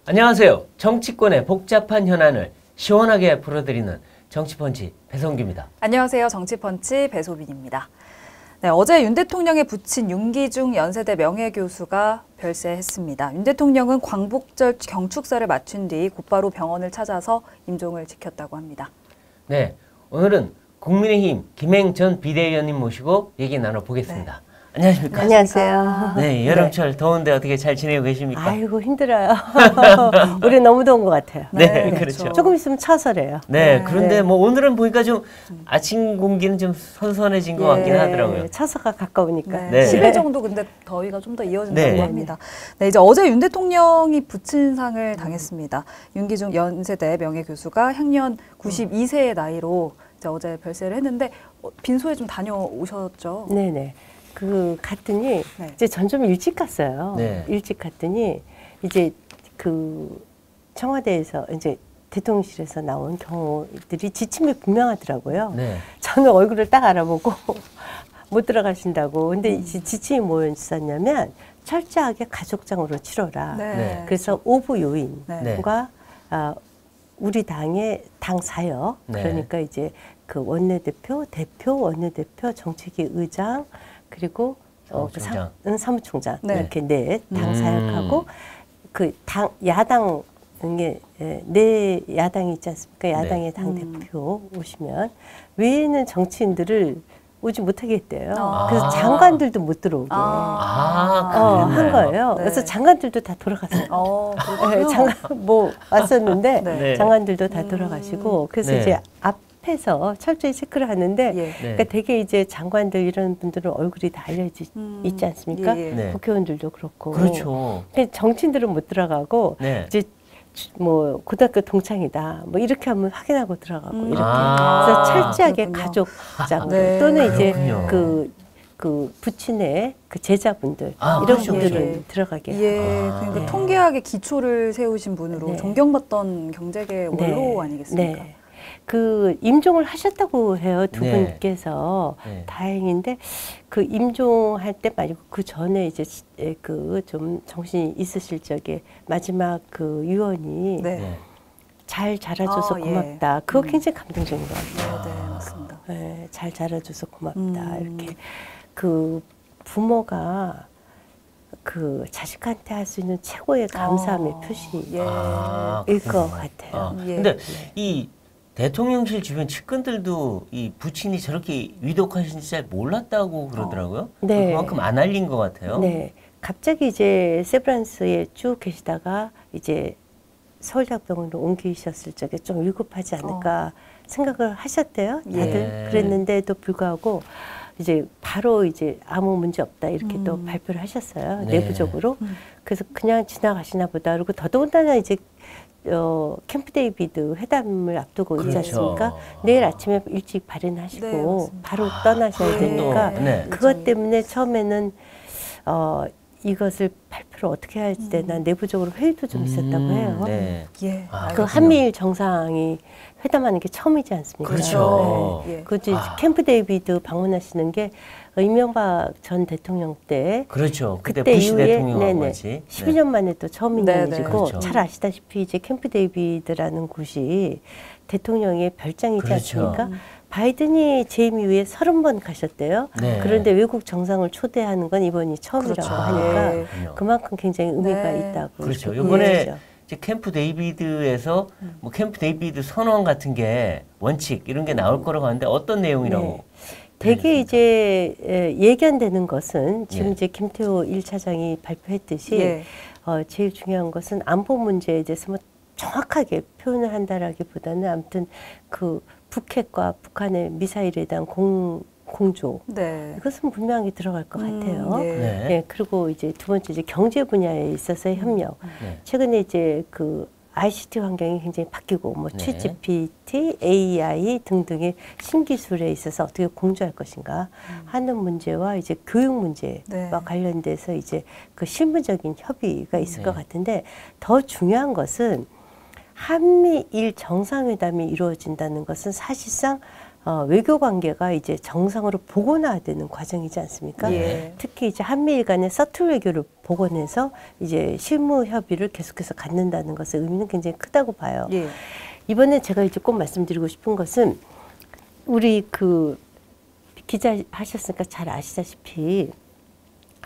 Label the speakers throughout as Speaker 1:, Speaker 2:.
Speaker 1: 안녕하세요. 정치권의 복잡한 현안을 시원하게 풀어드리는 정치펀치 배성규입니다.
Speaker 2: 안녕하세요. 정치펀치 배소빈입니다. 네, 어제 윤 대통령의 부친 윤기중 연세대 명예교수가 별세했습니다. 윤 대통령은 광복절 경축사를 마친 뒤 곧바로 병원을 찾아서 임종을 지켰다고 합니다. 네,
Speaker 1: 오늘은 국민의힘 김행 전 비대위원님 모시고 얘기 나눠보겠습니다. 네. 안녕하십니까?
Speaker 3: 안녕하세요.
Speaker 1: 네, 여름철 더운데 어떻게 잘 지내고 계십니까?
Speaker 3: 아이고 힘들어요. 우리 너무 더운 것 같아요.
Speaker 1: 네, 그렇죠.
Speaker 3: 조금 있으면 처서래요.
Speaker 1: 네, 그런데 뭐 오늘은 보니까 좀 아침 공기는 좀 선선해진 것 같긴 하더라고요.
Speaker 3: 처서가 가까우니까.
Speaker 2: 네. 10일 정도 근데 더위가 좀 더 이어진다고 합니다. 네, 이제 어제 윤 대통령이 부친 상을 당했습니다. 윤기중 연세대 명예교수가 향년 92세의 나이로 이제 어제 별세를 했는데 빈소에 좀 다녀오셨죠?
Speaker 3: 네네. 갔더니 이제 전 좀 일찍 갔어요.
Speaker 1: 네.
Speaker 3: 일찍 갔더니 이제 청와대에서 이제 대통령실에서 나온 경우들이 지침이 분명하더라고요.
Speaker 1: 네.
Speaker 3: 저는 얼굴을 딱 알아보고 못 들어가신다고. 근데 지침이 뭐였었냐면 철저하게 가족장으로 치러라.
Speaker 2: 네.
Speaker 3: 그래서 오부 요인과 우리 당의 당 사역, 그러니까 이제 그 원내대표, 대표, 원내대표, 정책위 의장, 그리고 사무총장 이렇게 당 사역하고 그 당 야당에 네 야당이 있지 않습니까? 야당의 당 대표 오시면 외에는 정치인들을 오지 못하게 했대요. 그래서 장관들도 못 들어오게 한 거예요.
Speaker 2: 네.
Speaker 3: 그래서 장관들도 다 돌아갔어요. 장관 뭐 왔었는데 장관들도 다 돌아가시고 그래서 이제 앞에서 철저히 체크를 하는데 그러니까 되게 이제 장관들 이런 분들은 얼굴이 다 알려져 있지 않습니까? 국회의원들도 그렇고.
Speaker 1: 그렇죠.
Speaker 3: 정치인들은 못 들어가고 이제 뭐 고등학교 동창이다 뭐 이렇게 하면 확인하고 들어가고 이렇게 그래서 철저하게 가족장 또는 이제 그 부친의 그 제자분들 이런 분들은 들어가게 하고.
Speaker 2: 그러니까 통계학의 기초를 세우신 분으로 존경받던 경제계 원로 아니겠습니까?
Speaker 3: 그 임종을 하셨다고 해요. 두 분께서 다행인데 그 임종할 때 말고 그 전에 이제 그 좀 정신이 있으실 적에 마지막 그 유언이 잘 자라줘서 고맙다. 그거 굉장히 감동적인 것 같아요.
Speaker 2: 네, 맞습니다.
Speaker 3: 잘 자라줘서 고맙다. 이렇게 그 부모가 그 자식한테 할 수 있는 최고의 감사함의 표시일 것 같아요.
Speaker 1: 근데 이 대통령실 주변 측근들도 이 부친이 저렇게 위독하신지 잘 몰랐다고 그러더라고요. 그만큼 안 알린 것 같아요.
Speaker 3: 네. 갑자기 이제 세브란스에 쭉 계시다가 이제 서울대학병원으로 옮기셨을 적에 좀 위급하지 않을까 생각을 하셨대요. 다들 그랬는데도 불구하고 이제 바로 이제 아무 문제 없다 이렇게 또 발표를 하셨어요. 내부적으로. 그래서 그냥 지나가시나 보다. 그리고 더더군다나 이제 캠프 데이비드 회담을 앞두고 있지 않습니까? 내일 아침에 일찍 발인하시고 바로 떠나셔야 되니까 그것 때문에 처음에는 이것을 발표를 어떻게 해야 되나 내부적으로 회의도 좀 있었다고 해요. 그 한미일 정상이 회담하는 게 처음이지 않습니까?
Speaker 1: 그렇죠.
Speaker 3: 그것도 캠프 데이비드 방문하시는 게 이명박 전 대통령 때
Speaker 1: 그렇죠.
Speaker 3: 그때
Speaker 1: 부시
Speaker 3: 이후에
Speaker 1: 대통령하고 같이
Speaker 3: 12년 만에 또 처음 있는 일이고
Speaker 1: 그렇죠.
Speaker 3: 잘 아시다시피 이제 캠프 데이비드라는 곳이 대통령의 별장이지 않습니까? 바이든이 재임 이후에 30번 가셨대요. 그런데 외국 정상을 초대하는 건 이번이 처음이라고 하니까 그만큼 굉장히 의미가 있다고.
Speaker 1: 그렇죠. 이번에 이제 캠프 데이비드에서 뭐 캠프 데이비드 선언 같은 게 원칙 이런 게 나올 거라고 하는데 어떤 내용이라고?
Speaker 3: 되게 이제 예견되는 것은 지금 이제 김태호 1차장이 발표했듯이 제일 중요한 것은 안보 문제에 대해서 뭐 정확하게 표현을 한다라기보다는 아무튼 그 북핵과 북한의 미사일에 대한 공조 이것은 분명히 들어갈 것 같아요. 그리고 이제 두 번째 이제 경제 분야에 있어서의 협력. 최근에 이제 그 ICT 환경이 굉장히 바뀌고 뭐 챗GPT, AI 등등의 신기술에 있어서 어떻게 공조할 것인가 하는 문제와 이제 교육 문제와 관련돼서 이제 그 실무적인 협의가 있을 것 같은데 더 중요한 것은 한미일 정상회담이 이루어진다는 것은 사실상 외교 관계가 이제 정상으로 복원화되는 과정이지 않습니까?
Speaker 2: 예.
Speaker 3: 특히 이제 한미일 간의 서툴 외교를 복원해서 이제 실무 협의를 계속해서 갖는다는 것의 의미는 굉장히 크다고 봐요.
Speaker 2: 예.
Speaker 3: 이번에 제가 이제 꼭 말씀드리고 싶은 것은 우리 그 기자 하셨으니까 잘 아시다시피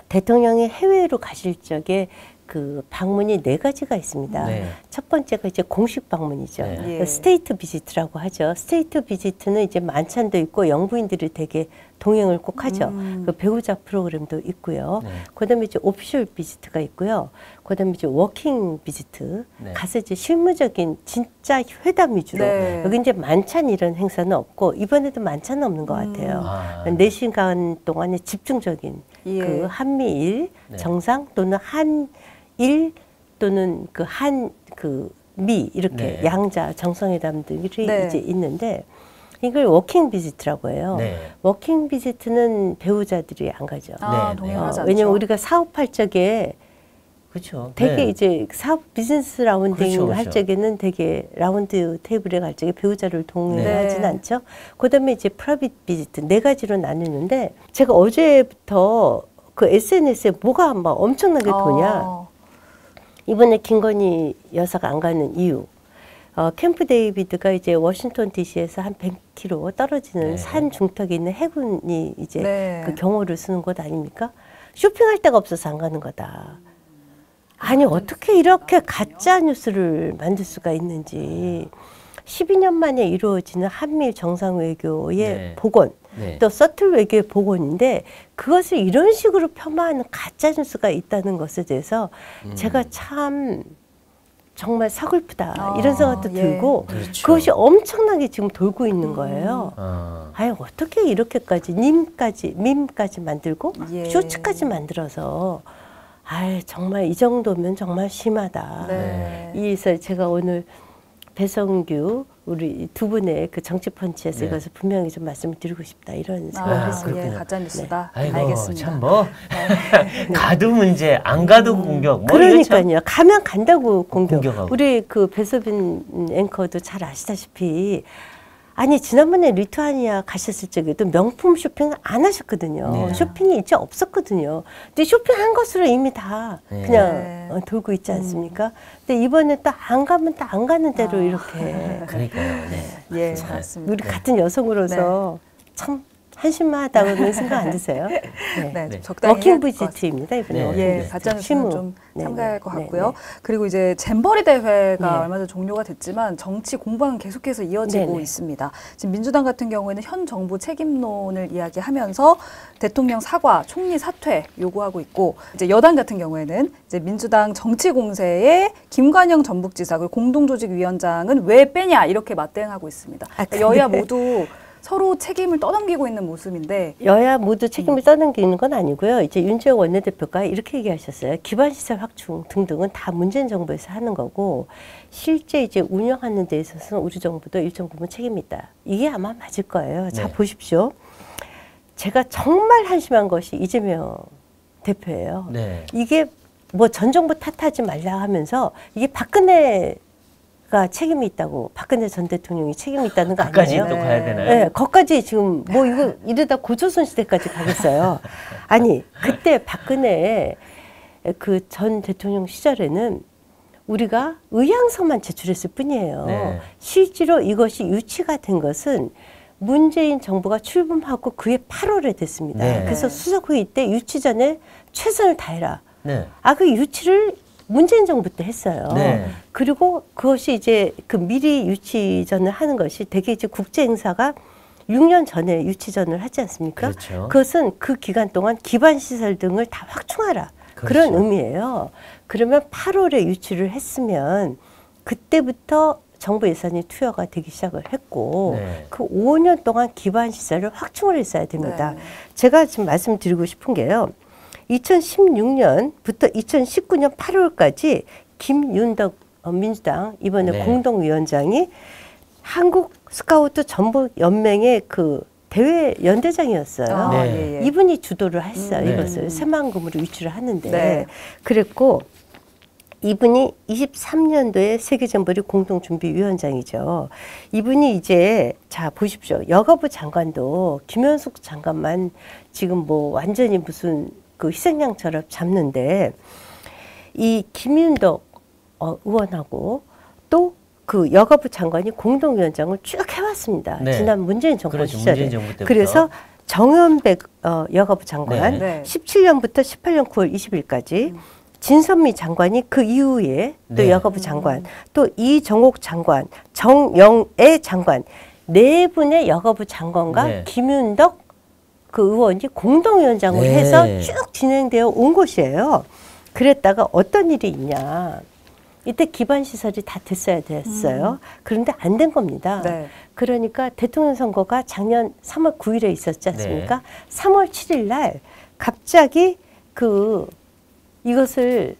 Speaker 3: 대통령이 해외로 가실 적에 그 방문이 4가지가 있습니다.
Speaker 1: 네.
Speaker 3: 첫 번째가 이제 공식 방문이죠.
Speaker 1: 네.
Speaker 2: 예.
Speaker 3: 스테이트 비지트라고 하죠. 스테이트 비지트는 이제 만찬도 있고 영부인들이 되게 동행을 꼭 하죠. 그 배우자 프로그램도 있고요.
Speaker 1: 네.
Speaker 3: 그다음에 이제 오피셜 비지트가 있고요. 그다음에 이제 워킹 비지트.
Speaker 1: 네.
Speaker 3: 가서 이제 실무적인 진짜 회담 위주로.
Speaker 2: 네.
Speaker 3: 여기 이제 만찬 이런 행사는 없고 이번에도 만찬은 없는 것 같아요.
Speaker 1: 아.
Speaker 3: 4시간 동안의 집중적인
Speaker 2: 예.
Speaker 3: 그 한미일
Speaker 1: 네.
Speaker 3: 정상 또는 한일 또는 그 미 이렇게
Speaker 1: 네.
Speaker 3: 양자 정상회담들이
Speaker 2: 네.
Speaker 3: 이제 있는데 이걸 워킹 비지트라고 해요.
Speaker 1: 네.
Speaker 3: 워킹 비지트는 배우자들이 안 가죠.
Speaker 2: 아,
Speaker 1: 네,
Speaker 2: 동행하지 않죠.
Speaker 3: 왜냐면 우리가 사업할 적에
Speaker 1: 그렇죠.
Speaker 3: 되게
Speaker 1: 네.
Speaker 3: 이제 사업 비즈니스 라운딩
Speaker 1: 그렇죠,
Speaker 3: 할
Speaker 1: 그렇죠.
Speaker 3: 적에는 되게 라운드 테이블에 갈 적에 배우자를 동행하진
Speaker 2: 네.
Speaker 3: 않죠. 그다음에 이제 프라이빗 비지트 4가지로 나누는데 제가 어제부터 그 SNS에 뭐가 막 엄청나게 도냐. 이번에 김건희 여사가 안 가는 이유. 캠프 데이비드가 이제 워싱턴 DC에서 한 100km 떨어지는
Speaker 1: 네.
Speaker 3: 산 중턱에 있는 해군이 이제
Speaker 2: 네.
Speaker 3: 그 경호를 쓰는 곳 아닙니까? 쇼핑할 데가 없어서 안 가는 거다. 아니 어떻게 이렇게 가짜 뉴스를 만들 수가 있는지 12년 만에 이루어지는 한미일 정상 외교의
Speaker 1: 네.
Speaker 3: 복원
Speaker 1: 네.
Speaker 3: 또 서툴 외교의 복원인데 그것을 이런 식으로 폄하하는 가짜 뉴스가 있다는 것에 대해서 제가 참 정말 서글프다 이런 생각도
Speaker 2: 예.
Speaker 3: 들고
Speaker 1: 그렇죠.
Speaker 3: 그것이 엄청나게 지금 돌고 있는 거예요.
Speaker 1: 아.
Speaker 3: 아유 어떻게 이렇게까지 밈까지 만들고
Speaker 2: 예.
Speaker 3: 쇼츠까지 만들어서 아유 정말 이 정도면 정말 심하다.
Speaker 2: 네.
Speaker 3: 이래서 제가 오늘 배성규 우리 두 분의 그 정치펀치에서
Speaker 1: 네.
Speaker 3: 이것을 분명히 좀 말씀을 드리고 싶다 이런 생각을
Speaker 2: 아,
Speaker 3: 했습니다.
Speaker 2: 예,
Speaker 1: 그렇군요.
Speaker 2: 가짜 뉴스다.
Speaker 1: 아이고
Speaker 2: 알겠습니다.
Speaker 1: 참 뭐 가도 문제 안 가도 공격. 뭐 이거 참
Speaker 3: 그러니까요. 가면 간다고 공격하고.
Speaker 1: 공격하고.
Speaker 3: 우리 그 배소빈 앵커도 잘 아시다시피 아니 지난번에 리투아니아 가셨을 적에도 명품 쇼핑 안 하셨거든요.
Speaker 1: 네.
Speaker 3: 쇼핑이 이제 없었거든요. 근데 쇼핑한 것으로 이미 다
Speaker 1: 네.
Speaker 3: 그냥
Speaker 2: 네.
Speaker 3: 돌고 있지 않습니까? 근데 이번에 또 안 가면 또 안 가는 대로 이렇게
Speaker 1: 그러니까요. 네.
Speaker 2: 예,
Speaker 1: 참.
Speaker 2: 맞습니다.
Speaker 3: 우리 같은 여성으로서 참 한심하다고는 생각 안 드세요? 네.
Speaker 2: 네,
Speaker 1: 네.
Speaker 2: 좀 적당히
Speaker 3: 워킹
Speaker 2: 해야 될것 같습니다.
Speaker 3: 비지트입니다. 이번에
Speaker 1: 네.
Speaker 3: 워킹
Speaker 2: 예,
Speaker 3: 비지트.
Speaker 2: 가짜 뉴스는
Speaker 3: 실무.
Speaker 2: 좀
Speaker 3: 네,
Speaker 2: 삼가할
Speaker 3: 네,
Speaker 2: 것
Speaker 3: 네,
Speaker 2: 같고요.
Speaker 3: 네.
Speaker 2: 그리고 이제 잼버리 대회가
Speaker 3: 네.
Speaker 2: 얼마 전 종료가 됐지만 정치 공방은 계속해서 이어지고
Speaker 3: 네, 네.
Speaker 2: 있습니다. 지금 민주당 같은 경우에는 현 정부 책임론을 이야기하면서 대통령 사과, 총리 사퇴 요구하고 있고 이제 여당 같은 경우에는 이제 민주당 정치 공세에 김관영 전북지사 그리고 공동조직위원장은 왜 빼냐 이렇게 맞대응하고 있습니다.
Speaker 3: 근데-
Speaker 2: 여야 모두 서로 책임을 떠넘기고 있는 모습인데
Speaker 3: 여야 모두 책임을 떠넘기는 건 아니고요. 이제 윤재욱 원내대표가 이렇게 얘기하셨어요. 기반시설 확충 등등은 다 문재인 정부에서 하는 거고 실제 이제 운영하는 데 있어서는 우리 정부도 일정 부분 책임이 있다. 이게 아마 맞을 거예요. 자
Speaker 1: 네.
Speaker 3: 보십시오. 제가 정말 한심한 것이 이재명 대표예요.
Speaker 1: 네.
Speaker 3: 이게 뭐 전 정부 탓하지 말라 하면서 이게 박근혜가 책임이 있다고 박근혜 전 대통령이 책임이 있다는 거
Speaker 1: 끝까지
Speaker 3: 아니에요?
Speaker 1: 또 가야 되나요?
Speaker 3: 네, 거기까지 지금 뭐 이거 이러다 고조선 시대까지 가겠어요. 아니 그때 박근혜 그 전 대통령 시절에는 우리가 의향서만 제출했을 뿐이에요.
Speaker 1: 네.
Speaker 3: 실제로 이것이 유치가 된 것은 문재인 정부가 출범하고 그해 8월에 됐습니다.
Speaker 1: 네.
Speaker 3: 그래서 수석회의 때 유치 전에 최선을 다해라.
Speaker 1: 네.
Speaker 3: 그 유치를 문재인 정부 때 했어요.
Speaker 1: 네.
Speaker 3: 그리고 그것이 이제 그 미리 유치전을 하는 것이 되게 이제 국제 행사가 6년 전에 유치전을 하지 않습니까?
Speaker 1: 그렇죠.
Speaker 3: 그것은 그 기간 동안 기반 시설 등을 다 확충하라.
Speaker 1: 그렇죠.
Speaker 3: 그런 의미예요. 그러면 8월에 유치를 했으면 그때부터 정부 예산이 투여가 되기 시작을 했고
Speaker 1: 네.
Speaker 3: 그 5년 동안 기반 시설을 확충을 했어야 됩니다.
Speaker 2: 네.
Speaker 3: 제가 지금 말씀드리고 싶은 게요. 2016년부터 2019년 8월까지 김윤덕 민주당 이번에
Speaker 1: 네.
Speaker 3: 공동위원장이 한국 스카우트 전북 연맹의 그 대회 연대장이었어요.
Speaker 1: 네.
Speaker 2: 예, 예.
Speaker 3: 이분이 주도를 했어요.
Speaker 1: 네.
Speaker 3: 이것을 새만금으로 유치를 하는데
Speaker 2: 네.
Speaker 3: 그랬고 이분이 23년도에 세계잼버리 공동준비위원장이죠. 이분이 이제 자 보십시오. 여가부 장관도 김현숙 장관만 지금 뭐 완전히 무슨 그 희생양처럼 잡는데 이 김윤덕 의원하고 또 그 여가부 장관이 공동위원장을 쭉 해왔습니다.
Speaker 1: 네.
Speaker 3: 지난 문재인 정권
Speaker 1: 그렇죠.
Speaker 3: 시절에.
Speaker 1: 문재인 정부 때부터.
Speaker 3: 그래서 정현백 여가부 장관
Speaker 2: 네.
Speaker 3: 17년부터 18년 9월 20일까지 진선미 장관이 그 이후에 또
Speaker 1: 네.
Speaker 3: 여가부 장관, 또 이정옥 장관, 정영애 장관 네 분의 여가부 장관과
Speaker 1: 네.
Speaker 3: 김윤덕 그 의원이 공동위원장으로
Speaker 1: 네.
Speaker 3: 해서 쭉 진행되어 온 것이에요. 그랬다가 어떤 일이 있냐. 이때 기반 시설이 다 됐어야 됐어요. 그런데 안 된 겁니다.
Speaker 2: 네.
Speaker 3: 그러니까 대통령 선거가 작년 3월 9일에 있었지 않습니까?
Speaker 1: 네.
Speaker 3: 3월 7일 날 갑자기 이것을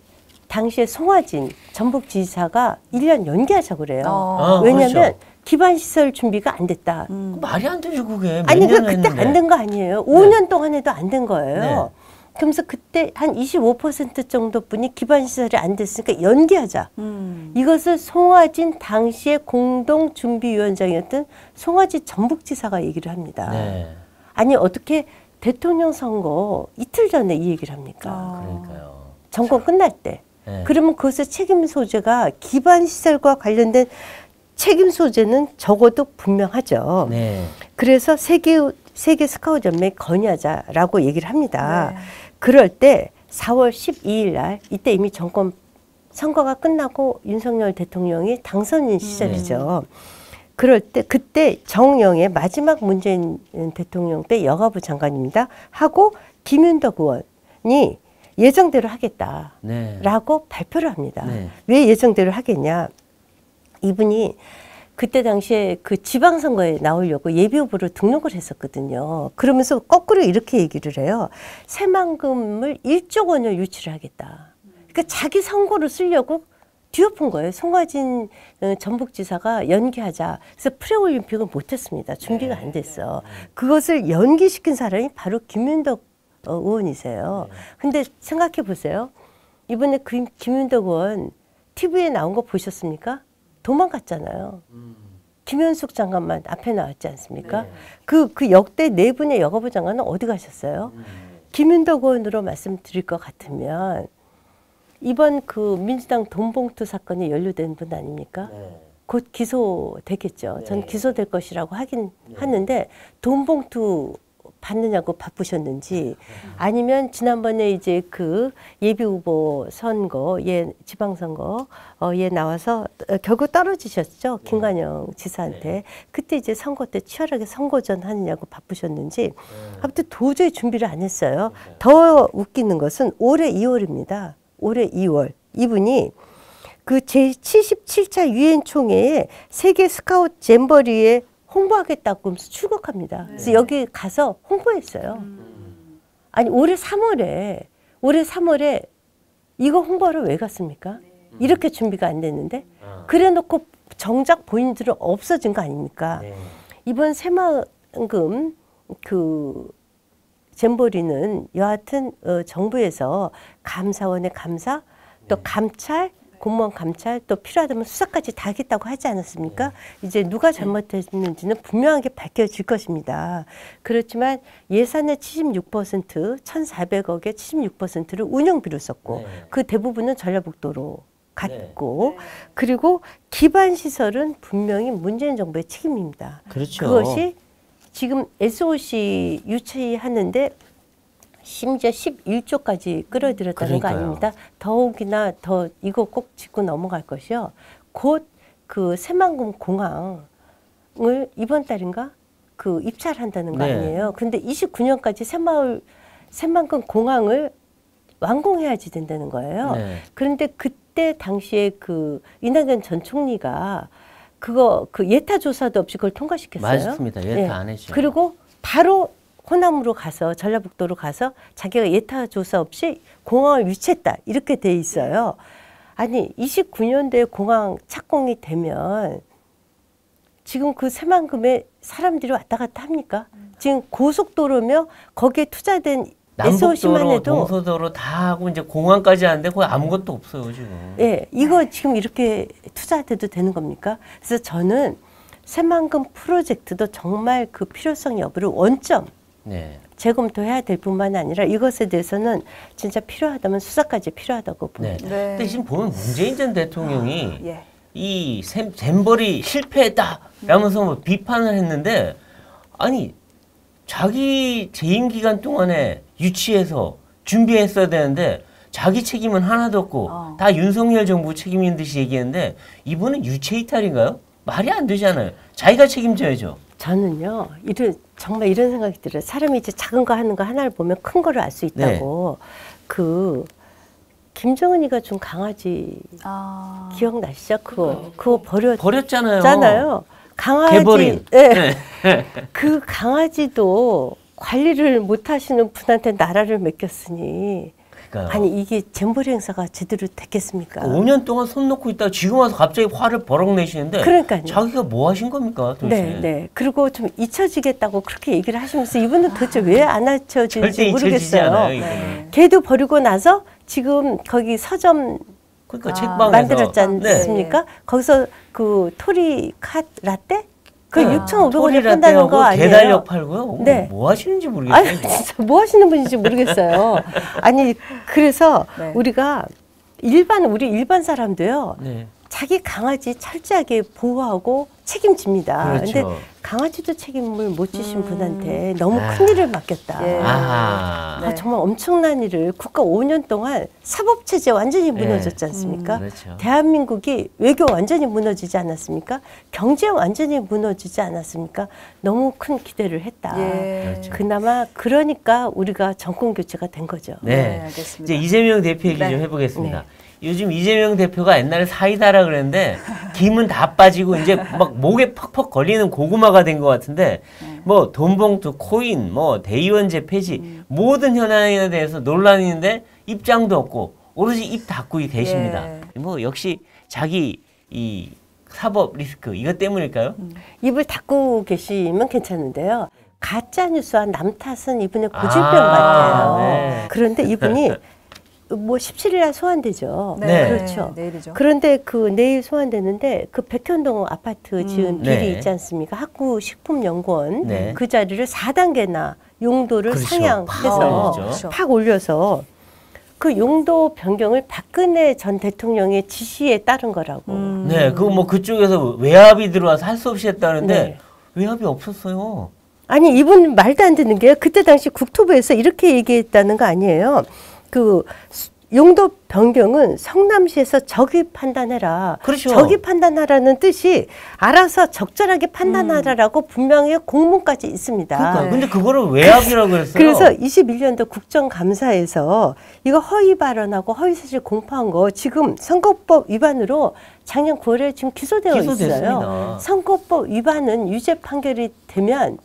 Speaker 3: 당시에 송화진 전북지사가 1년 연기하자고 그래요. 왜냐하면
Speaker 1: 그렇죠.
Speaker 3: 기반 시설 준비가 안 됐다.
Speaker 1: 말이 안 되죠, 그게.
Speaker 3: 아니
Speaker 1: 몇 년을
Speaker 3: 그때
Speaker 1: 했는데.
Speaker 3: 안 된 거 아니에요. 5년 동안 해도 안 된 거예요.
Speaker 1: 네.
Speaker 3: 그러면서 그때 한 25% 정도뿐이 기반 시설이 안 됐으니까 연기하자. 이것을 송화진 당시의 공동준비위원장이었던 송화진 전북지사가 얘기를 합니다.
Speaker 1: 네.
Speaker 3: 아니 어떻게 대통령 선거 이틀 전에 이 얘기를 합니까?
Speaker 1: 그러니까요.
Speaker 3: 정권 끝날 때.
Speaker 1: 네.
Speaker 3: 그러면 그것의 책임 소재가 기반 시설과 관련된 책임 소재는 적어도 분명하죠.
Speaker 1: 네.
Speaker 3: 그래서 세계 스카우트 연맹에 건의하자라고 얘기를 합니다.
Speaker 2: 네.
Speaker 3: 그럴 때 4월 12일 날 이때 이미 정권 선거가 끝나고 윤석열 대통령이 당선인 시절이죠. 그럴 때 그때 정영애 마지막 문재인 대통령 때 여가부 장관입니다. 하고 김윤덕 의원이 예정대로 하겠다라고
Speaker 1: 네.
Speaker 3: 발표를 합니다.
Speaker 1: 네.
Speaker 3: 왜 예정대로 하겠냐? 이분이 그때 당시에 그 지방선거에 나오려고 예비후보로 등록을 했었거든요. 그러면서 거꾸로 이렇게 얘기를 해요. 새만금을 1조 원을 유치를 하겠다. 그러니까 자기 선거로 쓰려고 뒤엎은 거예요. 송화진 전북지사가 연기하자. 그래서 프레올림픽을 못했습니다. 준비가 안 됐어. 그것을 연기시킨 사람이 바로 김윤덕 의원이세요. 근데 생각해 보세요. 이번에 김윤덕 의원 TV에 나온 거 보셨습니까? 도망갔잖아요. 김현숙 장관만 앞에 나왔지 않습니까? 그 역대 네 분의 여가부 장관은 어디 가셨어요? 김윤덕 의원으로 말씀드릴 것 같으면 이번 그 민주당 돈봉투 사건에 연루된 분 아닙니까? 곧 기소되겠죠. 전 기소될 것이라고 하긴 하는데 돈봉투 받느냐고 바쁘셨는지 아니면 지난번에 이제 그 예비후보 선거, 지방선거에 나와서 결국 떨어지셨죠. 김관영 지사한테. 그때 이제 선거 때 치열하게 선거전 하느냐고 바쁘셨는지 아무튼 도저히 준비를 안 했어요. 더 웃기는 것은 올해 2월입니다. 올해 2월. 이분이 그 제77차 유엔 총회에 세계 스카우트 잼버리에 홍보하겠다고 하면서 출국합니다. 그래서 여기 가서 홍보했어요. 아니 올해 3월에 이거 홍보하러 왜 갔습니까? 이렇게 준비가 안 됐는데 그래놓고 정작 본인들은 없어진 거 아닙니까? 이번 새만금 그 잼버리는 여하튼 정부에서 감사원의 감사 또 감찰 공무원 감찰 또 필요하다면 수사까지 다 하겠다고 하지 않았습니까? 이제 누가 잘못했는지는 분명하게 밝혀질 것입니다. 그렇지만 예산의 76%, 1,400억의 76%를 운영비로 썼고 그 대부분은 전라북도로 갔고 그리고 기반 시설은 분명히 문재인 정부의 책임입니다.
Speaker 1: 그렇죠.
Speaker 3: 그것이 지금 SOC 유치하는데 심지어 11조까지 끌어들였다는 거 아닙니다. 더욱이나 더 이거 꼭 짚고 넘어갈 것이요. 곧 그 새만금 공항을 이번 달인가 그 입찰한다는 거 아니에요. 그런데 29년까지 새만금 공항을 완공해야지 된다는 거예요. 그런데 그때 당시에 그 이낙연 전 총리가 그 예타 조사도 없이 그걸 통과시켰어요.
Speaker 1: 맞습니다. 예타 안 했죠.
Speaker 3: 그리고 바로 호남으로 가서 전라북도로 가서 자기가 예타 조사 없이 공항을 유치했다 이렇게 돼 있어요. 아니 29년도에 공항 착공이 되면 지금 그 새만금에 사람들이 왔다 갔다 합니까? 지금 고속도로며 거기에 투자된 SOC만
Speaker 1: 남북도로,
Speaker 3: 해도
Speaker 1: 동서도로 다 하고 이제 공항까지 하는데 거의 아무것도 없어요 지금.
Speaker 3: 예, 이거 지금 이렇게 투자돼도 되는 겁니까? 그래서 저는 새만금 프로젝트도 정말 그 필요성 여부를 원점
Speaker 1: 네.
Speaker 3: 재검토해야 될 뿐만 아니라 이것에 대해서는 진짜 필요하다면 수사까지 필요하다고
Speaker 1: 네.
Speaker 3: 봅니다.
Speaker 2: 네.
Speaker 1: 근데 지금 보면 문재인 전 대통령이
Speaker 2: 예.
Speaker 1: 이 잼버리 실패했다 라면서 뭐 비판을 했는데 아니 자기 재임 기간 동안에 유치해서 준비했어야 되는데 자기 책임은 하나도 없고 다 윤석열 정부 책임인 듯이 얘기했는데 이분은 유체 이탈인가요? 말이 안 되잖아요. 자기가 책임져야죠.
Speaker 3: 저는요, 정말 이런 생각이 들어요. 사람이 이제 작은 거 하는 거 하나를 보면 큰 거를 알 수 있다고. 그 김정은이가 준 강아지 기억나시죠? 그거
Speaker 1: 버렸잖아요.
Speaker 3: 강아지.
Speaker 1: 개버린.
Speaker 3: 네. 그 강아지도 관리를 못 하시는 분한테 나라를 맡겼으니.
Speaker 1: 그러니까요.
Speaker 3: 아니 이게 잼버리 행사가 제대로 됐겠습니까?
Speaker 1: 5년 동안 손 놓고 있다가 지금 와서 갑자기 화를 버럭 내시는데
Speaker 3: 그러니까요.
Speaker 1: 자기가 뭐 하신 겁니까 도대체?
Speaker 3: 네. 그리고 좀 잊혀지겠다고 그렇게 얘기를 하시면서 이분은 도대체 왜 안 잊혀질지
Speaker 1: 절대 잊혀지지
Speaker 3: 모르겠어요.
Speaker 1: 않아요, 이거는.
Speaker 3: 걔도 버리고 나서 지금 거기 서점
Speaker 1: 그러니까 책방에서
Speaker 3: 만들었지 않습니까? 거기서 그 토리 카 라떼? 그 6,500원에 판다는 거 아니에요?
Speaker 1: 개달력 팔고요.
Speaker 3: 네.
Speaker 1: 뭐 하시는지 모르겠어요.
Speaker 3: 아니 진짜 뭐 하시는 분인지 모르겠어요. 아니 그래서
Speaker 2: 네.
Speaker 3: 우리 일반 사람도요.
Speaker 1: 네.
Speaker 3: 자기 강아지 철저하게 보호하고 책임집니다.
Speaker 1: 그렇죠.
Speaker 3: 근데 강아지도 책임을 못 지신 분한테 너무 큰 일을 맡겼다.
Speaker 2: 예.
Speaker 1: 아하.
Speaker 3: 아, 정말 엄청난 일을 국가 5년 동안 사법체제 완전히 무너졌지 않습니까?
Speaker 1: 그렇죠.
Speaker 3: 대한민국이 외교 완전히 무너지지 않았습니까? 경제 완전히 무너지지 않았습니까? 너무 큰 기대를 했다.
Speaker 2: 예.
Speaker 1: 그렇죠.
Speaker 3: 그나마 그러니까 우리가 정권 교체가 된 거죠.
Speaker 1: 네.
Speaker 2: 알겠습니다.
Speaker 1: 이제 이재명 대표 얘기 좀
Speaker 2: 네.
Speaker 1: 해보겠습니다. 요즘 이재명 대표가 옛날에 사이다라 그랬는데 김은 다 빠지고 이제 막 목에 퍽퍽 걸리는 고구마가 된 것 같은데 뭐 돈봉투, 코인, 뭐 대의원제 폐지 모든 현안에 대해서 논란이 있는데 입장도 없고 오로지 입 닫고 계십니다. 뭐 역시 자기 이 사법 리스크 이것 때문일까요?
Speaker 3: 입을 닫고 계시면 괜찮은데요. 가짜 뉴스와 남 탓은 이분의 고질병 같아요.
Speaker 1: 네.
Speaker 3: 그런데 이분이 뭐 17일날 소환되죠.
Speaker 1: 네.
Speaker 3: 그렇죠.
Speaker 2: 내일이죠.
Speaker 3: 그런데 그 내일 소환되는데 그 백현동 아파트 지은 비리
Speaker 1: 네.
Speaker 3: 있지 않습니까? 학구식품연구원
Speaker 1: 네.
Speaker 3: 그 자리를 4단계나 용도를
Speaker 1: 그렇죠.
Speaker 3: 상향해서
Speaker 2: 그렇죠.
Speaker 3: 팍 올려서 그 용도 변경을 박근혜 전 대통령의 지시에 따른 거라고.
Speaker 1: 네, 그 뭐 그쪽에서 외압이 들어와서 할 수 없이 했다는데
Speaker 3: 네.
Speaker 1: 외압이 없었어요.
Speaker 3: 아니 이분 말도 안 되는 게요. 그때 당시 국토부에서 이렇게 얘기했다는 거 아니에요. 그 용도 변경은 성남시에서 적이 판단해라.
Speaker 1: 그렇죠.
Speaker 3: 적이 판단하라는 뜻이 알아서 적절하게 판단하라라고 분명히 공문까지 있습니다.
Speaker 1: 그러니까 근데 그거를 외압이라고 그랬어요.
Speaker 3: 그래서 21년도 국정감사에서 이거 허위 발언하고 허위사실 공표한 거 지금 선거법 위반으로 작년 9월에 지금 기소되어
Speaker 1: 기소됐습니다.
Speaker 3: 있어요. 선거법 위반은 유죄 판결이 되면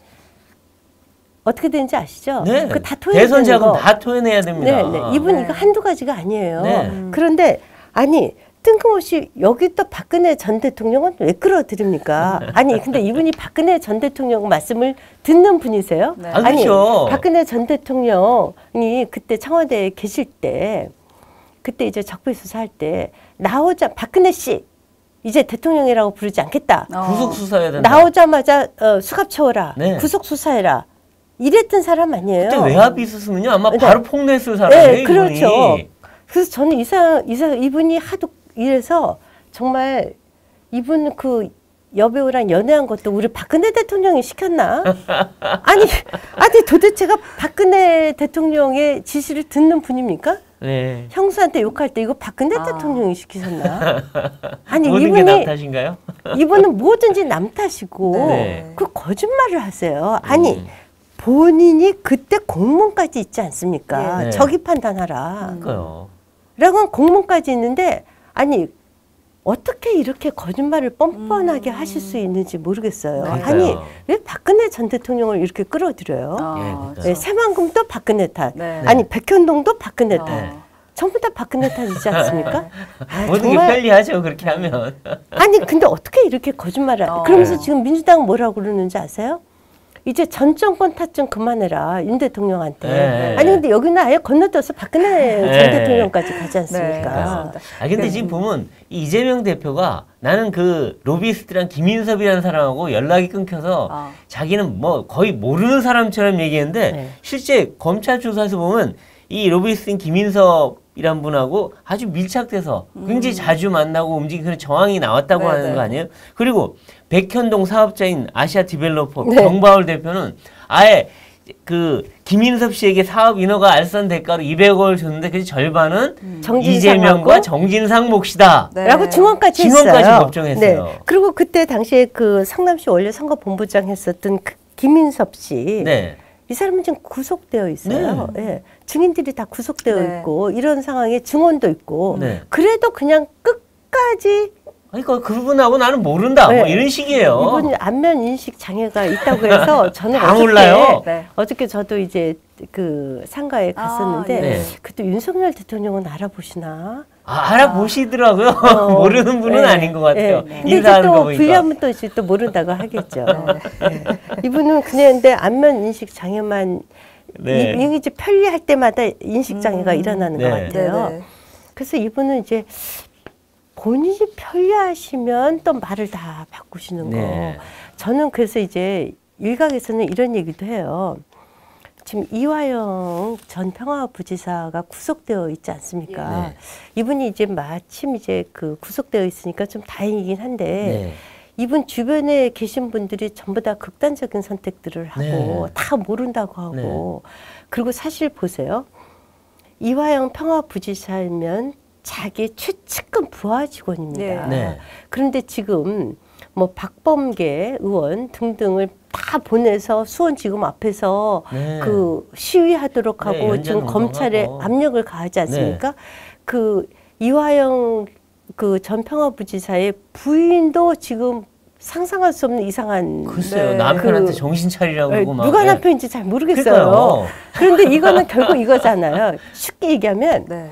Speaker 3: 어떻게 되는지 아시죠?
Speaker 1: 네.
Speaker 3: 그 다 토해내는
Speaker 1: 대선 자금
Speaker 3: 거.
Speaker 1: 다 토해내야 됩니다.
Speaker 3: 네, 네. 이분
Speaker 2: 네.
Speaker 3: 이거 한두 가지가 아니에요.
Speaker 1: 네.
Speaker 3: 그런데 아니 뜬금없이 여기 또 박근혜 전 대통령은 왜 끌어들입니까? 아니 근데 이분이 박근혜 전 대통령 말씀을 듣는 분이세요?
Speaker 2: 네.
Speaker 1: 아, 그렇죠.
Speaker 3: 박근혜 전 대통령이 그때 청와대에 계실 때 그때 이제 적폐 수사할 때 박근혜 씨 이제 대통령이라고 부르지 않겠다.
Speaker 1: 구속 수사해야 된다.
Speaker 3: 나오자마자 수갑 채워라.
Speaker 1: 네.
Speaker 3: 구속 수사해라. 이랬던 사람 아니에요.
Speaker 1: 그때 외압이 있었으면요 아마
Speaker 3: 네.
Speaker 1: 바로 폭로했을 사람이에요.
Speaker 3: 네, 그렇죠.
Speaker 1: 이분이.
Speaker 3: 그래서 저는 이분이 하도 이래서 정말 이분 그 여배우랑 연애한 것도 우리 박근혜 대통령이 시켰나? 아니 도대체가 박근혜 대통령의 지시를 듣는 분입니까?
Speaker 1: 네.
Speaker 3: 형수한테 욕할 때 이거 박근혜 대통령이 시키셨나? 아니
Speaker 1: 모든 게 남 탓인가요?
Speaker 3: 이분은 뭐든지 남 탓이고
Speaker 1: 네.
Speaker 3: 그 거짓말을 하세요. 아니 본인이 그때 공문까지 있지 않습니까?
Speaker 1: 네.
Speaker 3: 적이 판단하라.
Speaker 1: 그러니까요.
Speaker 3: 라고 공문까지 있는데 아니 어떻게 이렇게 거짓말을 뻔뻔하게 하실 수 있는지 모르겠어요.
Speaker 1: 그러니까요.
Speaker 3: 아니 왜 박근혜 전 대통령을 이렇게 끌어들여요?
Speaker 1: 그러니까요.
Speaker 3: 네, 새만금도 박근혜 탓.
Speaker 2: 네.
Speaker 3: 아니 백현동도 박근혜 탓.
Speaker 1: 네.
Speaker 3: 전부 다 박근혜 탓이지 않습니까? 아,
Speaker 1: 모든 게 편리하죠 그렇게 하면.
Speaker 3: 아니 근데 어떻게 이렇게 거짓말을 그러면서 지금 민주당은 뭐라고 그러는지 아세요? 이제 전 정권 탓 좀 그만해라 윤 대통령한테.
Speaker 1: 네.
Speaker 3: 아니 근데 여기는 아예 건너뛰어서 박근혜
Speaker 1: 네.
Speaker 3: 전 대통령까지 가지 않습니까?
Speaker 2: 네,
Speaker 1: 아 근데
Speaker 2: 네.
Speaker 1: 지금 보면 이 이재명 대표가 나는 그 로비스트랑 김인섭이라는 사람하고 연락이 끊겨서
Speaker 2: 아.
Speaker 1: 자기는 뭐 거의 모르는 사람처럼 얘기했는데
Speaker 3: 네.
Speaker 1: 실제 검찰 조사에서 보면 이 로비스트인 김인섭이란 분하고 아주 밀착돼서 굉장히 자주 만나고 움직이는 그런 정황이 나왔다고
Speaker 2: 네,
Speaker 1: 하는
Speaker 2: 네.
Speaker 1: 거 아니에요? 그리고 백현동 사업자인 아시아 디벨로퍼
Speaker 3: 네.
Speaker 1: 정바울 대표는 아예 그 김인섭 씨에게 사업 인허가 알선 대가로 200억을 줬는데 그 절반은 이재명과 정진상 몫이다.
Speaker 2: 네.
Speaker 3: 라고 증언까지
Speaker 1: 증언까지
Speaker 3: 했어요.
Speaker 1: 법정했어요.
Speaker 3: 네. 그리고 그때 당시에 그 성남시 원래 선거본부장 했었던 그 김인섭 씨.
Speaker 1: 네.
Speaker 3: 이 사람은 지금 구속되어 있어요.
Speaker 1: 네.
Speaker 3: 예. 증인들이 다 구속되어
Speaker 2: 네.
Speaker 3: 있고 이런 상황에 증언도 있고
Speaker 1: 네.
Speaker 3: 그래도 그냥 끝까지
Speaker 1: 그러니까 그분하고 나는 모른다.
Speaker 3: 네.
Speaker 1: 뭐 이런 식이에요.
Speaker 3: 이분이 안면 인식 장애가 있다고 해서 저는
Speaker 1: 다 몰라요.
Speaker 2: 네.
Speaker 3: 어저께 저도 이제 그 상가에 갔었는데
Speaker 2: 아,
Speaker 1: 네.
Speaker 3: 그때 윤석열 대통령은 알아보시나?
Speaker 1: 알아보시더라고요. 모르는 분은
Speaker 3: 네.
Speaker 1: 아닌 것 같아요.
Speaker 3: 네. 근데 이제
Speaker 1: 인사하는 거
Speaker 3: 또
Speaker 1: 보니까.
Speaker 3: 불리하면 또 이제 또 모른다고 하겠죠. 네. 이분은 그냥 근데 안면 인식 장애만
Speaker 1: 네.
Speaker 3: 이게 이제 편리할 때마다 인식 장애가 일어나는
Speaker 1: 네.
Speaker 3: 것 같아요.
Speaker 2: 네, 네.
Speaker 3: 그래서 이분은 이제 본인이 편리하시면 또 말을 다 바꾸시는 거.
Speaker 1: 네.
Speaker 3: 저는 그래서 이제 일각에서는 이런 얘기도 해요. 지금 이화영 전 평화부지사가 구속되어 있지 않습니까?
Speaker 1: 네.
Speaker 3: 이분이 이제 마침 이제 그 구속되어 있으니까 좀 다행이긴 한데
Speaker 1: 네.
Speaker 3: 이분 주변에 계신 분들이 전부 다 극단적인 선택들을 하고
Speaker 1: 네.
Speaker 3: 다 모른다고 하고 그리고 사실 보세요. 이화영 평화부지사면 자기 최측근 부하 직원입니다.
Speaker 1: 네.
Speaker 3: 그런데 지금 뭐 박범계 의원 등등을 다 보내서 수원지검 앞에서
Speaker 1: 네.
Speaker 3: 그 시위하도록 하고
Speaker 1: 연전
Speaker 3: 지금 검찰에
Speaker 1: 운동하고.
Speaker 3: 압력을 가하지 않습니까? 그 이화영 그 전 평화부지사의 부인도 지금 상상할 수 없는 이상한
Speaker 1: 글쎄요.
Speaker 2: 네.
Speaker 1: 남편한테
Speaker 3: 그-
Speaker 1: 정신 차리라고 그러고 막.
Speaker 3: 누가
Speaker 1: 네.
Speaker 3: 남편인지 잘 모르겠어요.
Speaker 1: 그러니까요.
Speaker 3: 그런데 이거는 결국 이거잖아요. 쉽게 얘기하면
Speaker 2: 네.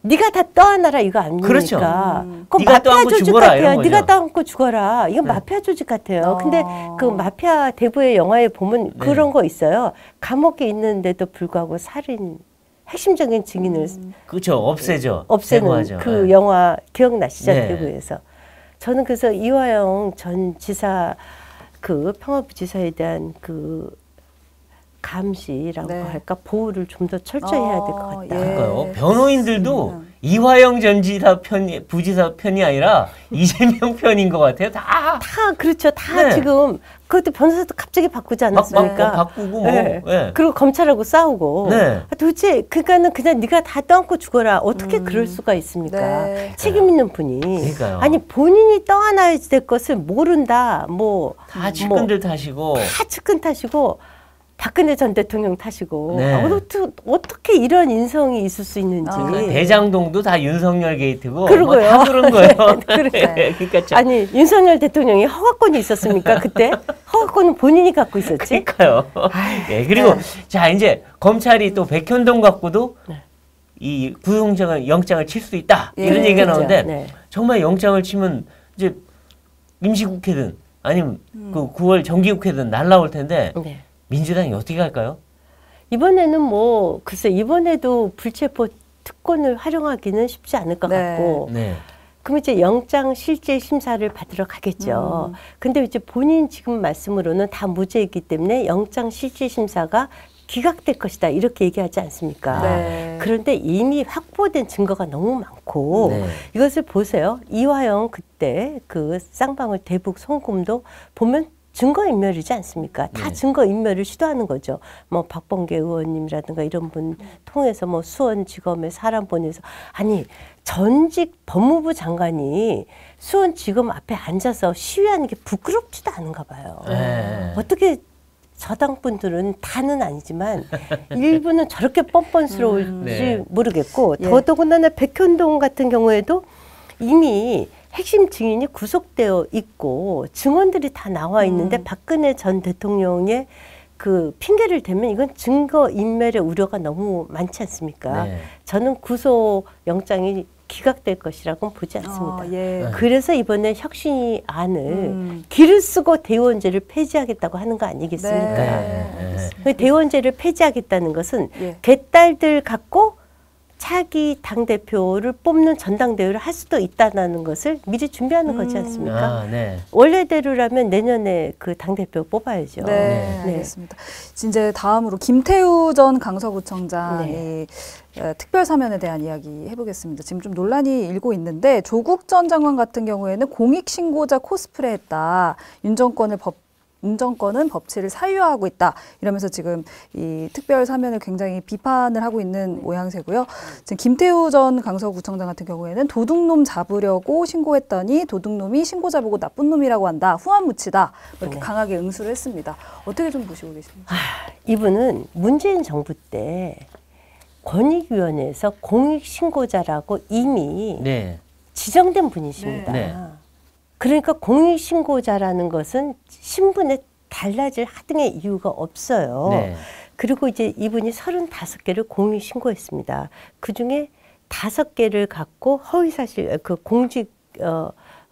Speaker 3: 네가 다 떠안아라 이거 아닙니까?
Speaker 1: 그렇죠.
Speaker 3: 그건
Speaker 1: 네가
Speaker 3: 마피아
Speaker 1: 떠안고
Speaker 3: 조직
Speaker 1: 죽어라, 이런
Speaker 3: 같아요.
Speaker 1: 거죠.
Speaker 3: 네가 떠안고 죽어라. 이건
Speaker 1: 네.
Speaker 3: 마피아 조직 같아요.
Speaker 2: 어.
Speaker 3: 근데 그 마피아 대부의 영화에 보면 그런 거 있어요. 감옥에 있는데도 불구하고 살인 핵심적인 증인을
Speaker 1: 그렇죠. 없애죠.
Speaker 3: 없애는
Speaker 1: 제거하죠.
Speaker 3: 그
Speaker 1: 네.
Speaker 3: 영화 기억나시죠?
Speaker 1: 네.
Speaker 3: 대구에서. 저는 그래서 이화영 전 지사 그 평화부지사에 대한 그 감시라고
Speaker 2: 네.
Speaker 3: 할까 보호를 좀 더 철저히 해야 될 것 같다.
Speaker 2: 예.
Speaker 1: 그러니까요. 변호인들도
Speaker 2: 음.
Speaker 1: 이화영 전 지사 편이 부지사 편이 아니라 이재명 편인 것 같아요. 다
Speaker 3: 다 그렇죠. 다
Speaker 1: 네.
Speaker 3: 지금 그것도 변호사도 갑자기 바꾸지 않았습니까?
Speaker 1: 바꾸고 뭐.
Speaker 3: 네.
Speaker 1: 예.
Speaker 3: 그리고 검찰하고 싸우고.
Speaker 1: 네.
Speaker 3: 도대체 그러니까는 그냥 네가 다 떠안고 죽어라. 어떻게 그럴 수가 있습니까?
Speaker 2: 네.
Speaker 3: 책임 있는 분이.
Speaker 1: 그러니까요.
Speaker 3: 아니 본인이 떠안아야 될 것을 모른다. 뭐
Speaker 1: 다 측근들 탓이고.
Speaker 3: 다 측근 탓이고 박근혜 전 대통령 탓이고
Speaker 1: 네.
Speaker 3: 어떻게 이런 인성이 있을 수 있는지.
Speaker 1: 대장동도 다 윤석열 게이트고
Speaker 3: 그러고요.
Speaker 1: 뭐 다 그런 거예요.
Speaker 2: 네.
Speaker 1: 그러니까 참.
Speaker 3: 아니 윤석열 대통령이 허가권이 있었습니까 그때? 허가권은 본인이 갖고 있었지.
Speaker 1: 그러니까요. 예, 그리고 자 이제 검찰이 또 백현동 갖고도 이 영장을 칠 수 있다
Speaker 2: 예,
Speaker 1: 이런 얘기가
Speaker 3: 그렇죠.
Speaker 1: 나오는데
Speaker 3: 네.
Speaker 1: 정말 영장을 치면 이제 임시국회든 아니면 그 9월 정기국회든 날라올 텐데
Speaker 3: 네.
Speaker 1: 민주당이 어떻게 할까요?
Speaker 3: 이번에는 뭐 글쎄 이번에도 불체포 특권을 활용하기는 쉽지 않을 것
Speaker 2: 네.
Speaker 3: 같고
Speaker 1: 네.
Speaker 3: 그럼 이제 영장 실질 심사를 받으러 가겠죠. 근데 이제 본인 지금 말씀으로는 다 무죄이기 때문에 영장 실질 심사가 기각될 것이다 이렇게 얘기하지 않습니까?
Speaker 2: 네.
Speaker 3: 그런데 이미 확보된 증거가 너무 많고
Speaker 1: 네.
Speaker 3: 이것을 보세요. 이화영 그때 그 쌍방울 대북 송금도 보면 증거인멸이지 않습니까? 다
Speaker 1: 네.
Speaker 3: 증거인멸을 시도하는 거죠. 뭐 박범계 의원님이라든가 이런 분 통해서 뭐 수원지검에 사람 보내서 아니 전직 법무부 장관이 수원지검 앞에 앉아서 시위하는 게 부끄럽지도 않은가 봐요.
Speaker 1: 네.
Speaker 3: 어떻게 저당 분들은 다는 아니지만 일부는 저렇게 뻔뻔스러울지
Speaker 1: 네.
Speaker 3: 모르겠고
Speaker 2: 예.
Speaker 3: 더더군다나 백현동 같은 경우에도 이미 핵심 증인이 구속되어 있고 증언들이 다 나와 있는데 박근혜 전 대통령의 그 핑계를 대면 이건 증거 인멸의 우려가 너무 많지 않습니까?
Speaker 1: 네.
Speaker 3: 저는 구속 영장이 기각될 것이라고는 보지 않습니다.
Speaker 2: 예.
Speaker 3: 그래서 이번에 혁신안을 길을 쓰고 대의원제를 폐지하겠다고 하는 거 아니겠습니까?
Speaker 2: 네.
Speaker 3: 대의원제를 폐지하겠다는 것은
Speaker 2: 예.
Speaker 3: 개딸들 갖고 차기 당대표를 뽑는 전당대회를 할 수도 있다는 것을 미리 준비하는 거지 않습니까?
Speaker 1: 네.
Speaker 3: 원래대로라면 내년에 그 당대표 뽑아야죠.
Speaker 2: 네, 알겠습니다. 이제 다음으로 김태우 전 강서구청장의 특별 사면에 대한 이야기 해보겠습니다. 지금 좀 논란이 일고 있는데 조국 전 장관 같은 경우에는 공익신고자 코스프레했다. 윤 정권은 법치를 사유화하고 있다. 이러면서 지금 이 특별 사면을 굉장히 비판을 하고 있는 모양새고요. 지금 김태우 전 강서구청장 같은 경우에는 도둑놈 잡으려고 신고했더니 도둑놈이 신고자 보고 나쁜 놈이라고 한다. 후한무치다. 이렇게 강하게 응수를 했습니다. 어떻게 좀 보시고 계십니까?
Speaker 3: 이분은 문재인 정부 때 권익위원회에서 공익신고자라고 이미 지정된 분이십니다.
Speaker 1: 네.
Speaker 3: 그러니까 공익신고자라는 것은 신분에 달라질 하등의 이유가 없어요.
Speaker 1: 네.
Speaker 3: 그리고 이제 이분이 35개를 공익신고했습니다. 그중에 5개를 갖고 허위사실, 그 공직,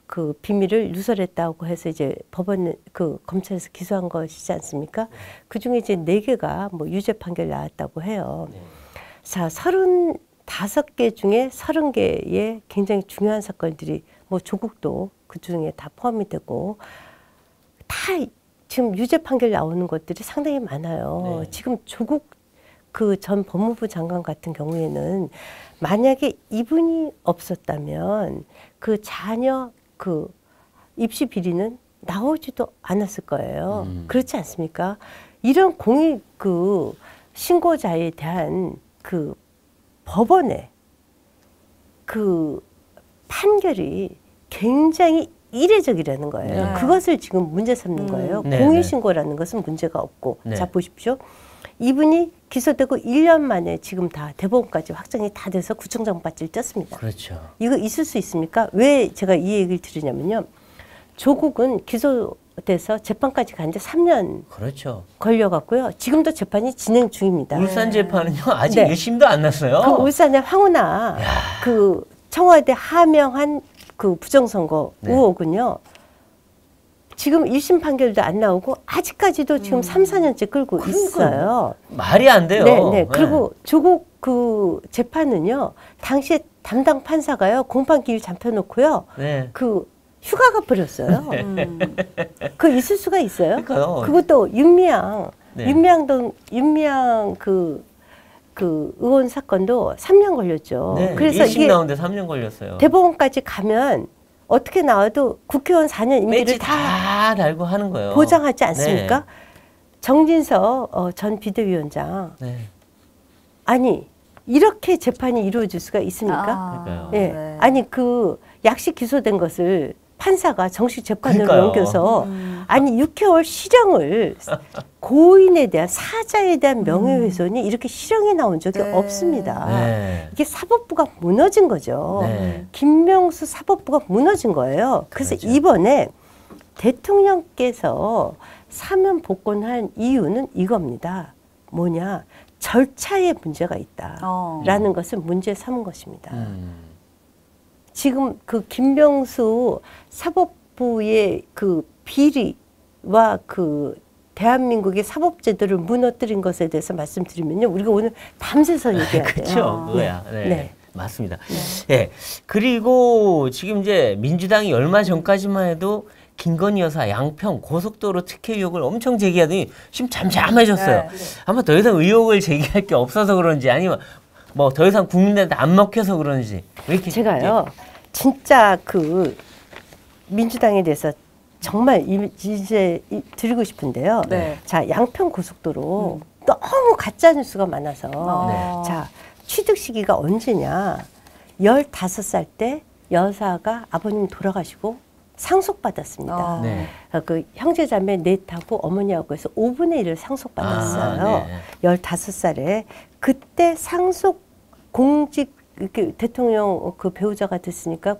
Speaker 3: 그 비밀을 누설했다고 해서 이제 법원, 그 검찰에서 기소한 것이지 않습니까? 그중에 이제 4개가 뭐 유죄 판결 나왔다고 해요. 자, 35개 중에 30개의 굉장히 중요한 사건들이 뭐 조국도 그 중에 다 포함이 되고 다 지금 유죄 판결 나오는 것들이 상당히 많아요. 지금 조국 그 전 법무부 장관 같은 경우에는 만약에 이분이 없었다면 그 자녀 그 입시 비리는 나오지도 않았을 거예요. 그렇지 않습니까? 이런 공익 그 신고자에 대한 그 법원의 그 판결이 굉장히 이례적이라는 거예요. 그것을 지금 문제 삼는 거예요. 공익신고라는 것은 문제가 없고. 자, 보십시오. 이분이 기소되고 1년 만에 지금 다 대법원까지 확정이 다 돼서 구청장 밧줄 떴습니다.
Speaker 1: 그렇죠.
Speaker 3: 이거 있을 수 있습니까? 왜 제가 이 얘기를 드리냐면요. 조국은 기소돼서 재판까지 간 지 3년
Speaker 1: 그렇죠.
Speaker 3: 걸려갔고요. 지금도 재판이 진행 중입니다.
Speaker 1: 울산 재판은요 아직 1심도 안 났어요.
Speaker 3: 그 울산의 황운하 그 청와대 하명한 그 부정선거 의혹은요. 지금 1심 판결도 안 나오고 아직까지도 지금 3, 4년째 끌고 있어요.
Speaker 1: 말이 안 돼요.
Speaker 3: 네. 그리고 조국 그 재판은요. 당시에 담당 판사가요. 공판 기일 잡혀놓고요. 그 휴가가 버렸어요. 그 있을 수가 있어요.
Speaker 1: 그러니까요.
Speaker 3: 그것도 윤미향 그 의원 사건도 3년 걸렸죠. 그래서
Speaker 1: 1심
Speaker 3: 이게
Speaker 1: 나오는데 3년 걸렸어요.
Speaker 3: 대법원까지 가면 어떻게 나와도 국회의원 4년 임기를
Speaker 1: 다 달고 하는 거예요.
Speaker 3: 보장하지 않습니까? 정진석 전 비대위원장. 아니 이렇게 재판이 이루어질 수가 있습니까? 아니 그 약식 기소된 것을 판사가 정식 재판으로 넘겨서 아니 6개월 실형을 고인에 대한 사자에 대한 명예훼손이 이렇게 실형이 나온 적이 없습니다. 이게 사법부가 무너진 거죠. 김명수 사법부가 무너진 거예요. 그래서 이번에 대통령께서 사면 복권한 이유는 이겁니다. 뭐냐? 절차에 문제가 있다라는 것을 문제 삼은 것입니다. 지금 그 김명수 사법부의 그 비리와 그 대한민국의 사법제도를 무너뜨린 것에 대해서 말씀드리면요. 우리가 오늘 밤새서 얘기해야 돼요.
Speaker 1: 그렇죠. 그거야. 맞습니다. 그리고 지금 이제 민주당이 얼마 전까지만 해도 김건희 여사 양평 고속도로 특혜 의혹을 엄청 제기하더니 지금 잠잠해졌어요. 아마 더 이상 의혹을 제기할 게 없어서 그런지 아니면 뭐 더 이상 국민들한테 안 먹혀서 그런지 왜 이렇게
Speaker 3: 제가요 진짜 그 민주당에 대해서 정말 이제 드리고 싶은데요. 자, 양평 고속도로 너무 가짜 뉴스가 많아서 자, 취득 시기가 언제냐? 15살 때 여사가 아버님 돌아가시고 상속받았습니다. 그 형제자매 넷하고 어머니하고 해서 5분의 1을 상속받았어요. 15살에 그때 상속 공직 이렇게 대통령 그 배우자가 됐으니까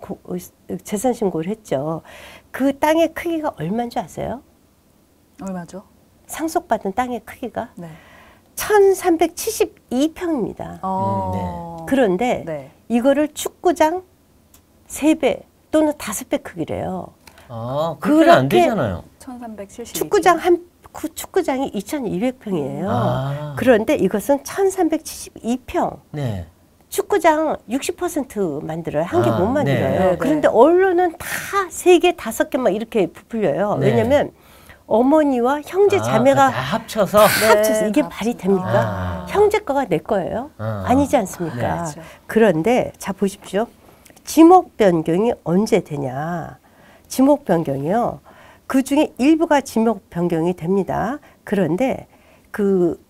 Speaker 3: 재산 신고를 했죠. 그 땅의 크기가 얼마인 줄 아세요?
Speaker 2: 얼마죠?
Speaker 3: 상속받은 땅의 크기가 1372평입니다. 그런데 이거를 축구장 3배 또는 5배 크기래요.
Speaker 1: 아, 그렇게 안 되잖아요.
Speaker 2: 1372.
Speaker 3: 축구장이 2200평이에요.
Speaker 1: 아.
Speaker 3: 그런데 이것은 1372평.
Speaker 1: 네.
Speaker 3: 축구장 60% 만들어요. 한 개
Speaker 1: 아,
Speaker 3: 못 만들어요.
Speaker 2: 네. 네.
Speaker 3: 그런데 언론은 다 3개, 5개 막 이렇게 부풀려요.
Speaker 1: 네.
Speaker 3: 왜냐면 어머니와 형제
Speaker 1: 아,
Speaker 3: 자매가
Speaker 1: 다 합쳐서.
Speaker 3: 합쳐서 이게
Speaker 2: 다
Speaker 3: 말이
Speaker 2: 합쳐서.
Speaker 3: 됩니까?
Speaker 1: 아.
Speaker 3: 형제 거가 내 거예요?
Speaker 1: 아.
Speaker 3: 아니지 않습니까?
Speaker 1: 네.
Speaker 2: 그렇죠.
Speaker 3: 그런데 자 보십시오. 지목 변경이 언제 되냐? 지목 변경이요. 그 중에 일부가 지목 변경이 됩니다. 그런데 그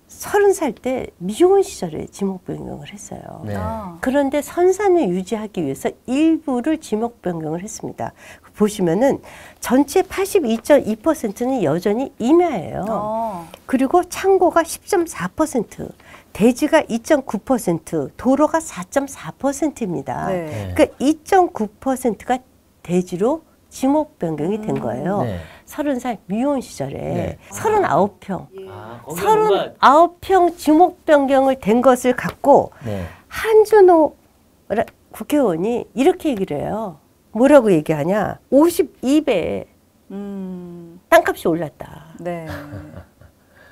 Speaker 3: 30살 때 미혼 시절에 지목 변경을 했어요.
Speaker 1: 네.
Speaker 2: 아.
Speaker 3: 그런데 선산을 유지하기 위해서 일부를 지목 변경을 했습니다. 보시면은 전체 82.2%는 여전히 임야예요. 그리고 창고가 10.4%, 대지가 2.9%, 도로가 4.4%입니다.
Speaker 2: 네.
Speaker 3: 그러니까 2.9%가 대지로 지목 변경이 된 거예요.
Speaker 1: 네.
Speaker 3: 30살 미혼 시절에
Speaker 1: 네.
Speaker 3: 39평.
Speaker 1: 아, 거기에 뭔가-
Speaker 3: 39평 지목 변경을 된 것을 갖고
Speaker 1: 네.
Speaker 3: 한준호 국회의원이 이렇게 얘기를 해요. 뭐라고 얘기하냐? 52배 땅값이 올랐다.
Speaker 2: 네.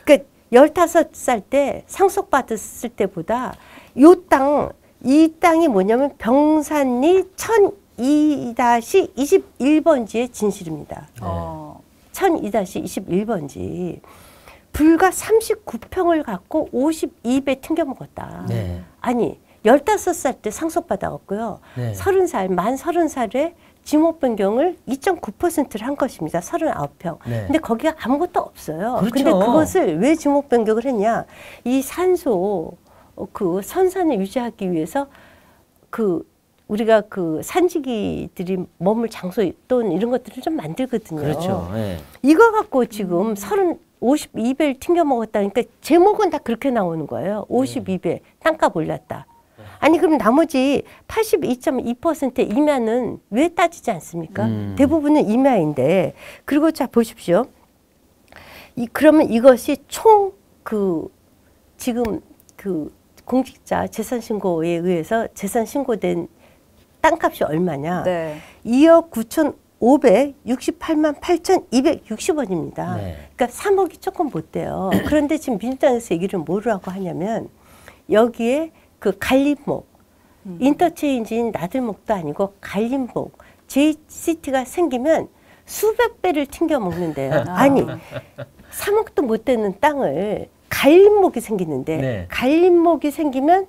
Speaker 3: 그러니까 15살 때 상속받았을 때보다 이 땅이 뭐냐면 병산리 1002-21번지의 진실입니다.
Speaker 1: 네.
Speaker 3: 1002-21번지. 불과 39평을 갖고 52배 튕겨 먹었다.
Speaker 1: 네.
Speaker 3: 아니 15살 때 상속받아왔고요.
Speaker 1: 네.
Speaker 3: 30살, 만 30살에 지목 변경을 2.9%를 한 것입니다. 39평.
Speaker 1: 네.
Speaker 3: 근데 거기가 아무것도 없어요.
Speaker 1: 그렇죠.
Speaker 3: 근데 그것을 왜 지목 변경을 했냐? 이 산소 그 선산을 유지하기 위해서 우리가 그 산지기들이 머물 장소 또는 이런 것들을 좀 만들거든요.
Speaker 1: 그렇죠. 네.
Speaker 3: 이거 갖고 지금 52배를 튕겨 먹었다니까 제목은 다 그렇게 나오는 거예요. 52배 땅값 올랐다. 아니 그럼 나머지 82.2%의 임야는 왜 따지지 않습니까? 대부분은 임야인데. 그리고 자 보십시오. 그러면 이것이 총 지금 공직자 재산신고에 의해서 재산신고된 땅값이 얼마냐?
Speaker 2: 네.
Speaker 3: 2억 9,568만 8,260원입니다.
Speaker 1: 네.
Speaker 3: 그러니까 3억이 조금 못 돼요. 그런데 지금 민주당에서 얘기를 뭐라고 하냐면 여기에 그 갈림목, 인터체인지인 나들목도 아니고 갈림목, JCT가 생기면 수백 배를 튕겨 먹는데요. 아니 3억도 못 되는 땅을 갈림목이 생기는데
Speaker 1: 네.
Speaker 3: 갈림목이 생기면